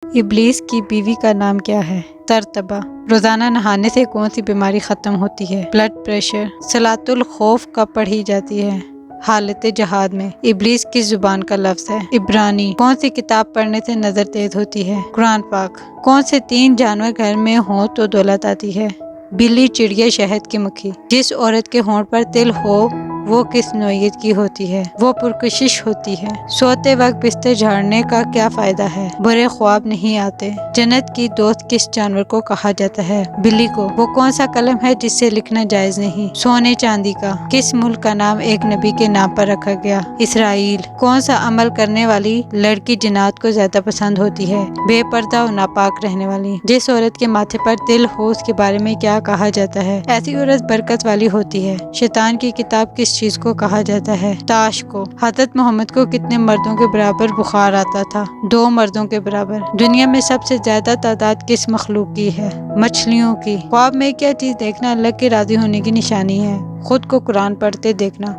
ابلیس کی بیوی کا نام کیا ہے؟ ترتبہ۔ روزانہ نہانے سے کون سی بیماری ختم ہوتی ہے؟ Blood pressure. صلاۃ الخوف کب پڑھی جاتی ہے؟ حالت جہاد میں۔ ابلیس کس زبان کا لفظ ہے؟ عبرانی۔ کون سی کتاب پڑھنے سے نظر تیز ہوتی ہے؟ قرآن پاک۔ کون سے 3 جانور گھر میں ہوں تو دولت آتی ہے؟ بلی، چڑیا، شہد کی مکھی۔ جس عورت کے ہونٹ پر تل ہو وہ کس نوعیت کی ہوتی ہے؟ وہ پرکشش ہوتی ہے۔ سوتے وقت بستر جھاڑنے کا کیا فائدہ ہے؟ برے خواب نہیں آتے۔ جنت کی دوست کس جانور کو کہا جاتا ہے؟ بلی کو۔ وہ کون سا قلم ہے جس سے لکھنا جائز نہیں؟ سونے چاندی کا۔ کس ملک کا نام ایک نبی کے نام پر رکھا گیا؟ اسرائیل۔ کون سا عمل کرنے والی لڑکی جنات کو زیادہ پسند ہوتی ہے؟ بے پردہ اور ناپاک رہنے والی۔ جس عورت کے ماتھے پر تل ہو اس کے بارے میں کیا کہا جاتا ہے؟ ایسی عورت برکت والی ہوتی ہے۔ شیطان کی کتاب کس چیز کو کہا جاتا ہے؟ تاش کو۔ حضرت محمد کو کتنے مردوں کے برابر بخار آتا تھا؟ 2 مردوں کے برابر۔ دنیا میں سب سے زیادہ تعداد کس مخلوق کی ہے؟ مچھلیوں کی۔ خواب میں کیا چیز دیکھنا اللہ کے راضی ہونے کی نشانی ہے؟ خود کو قرآن پڑھتے دیکھنا۔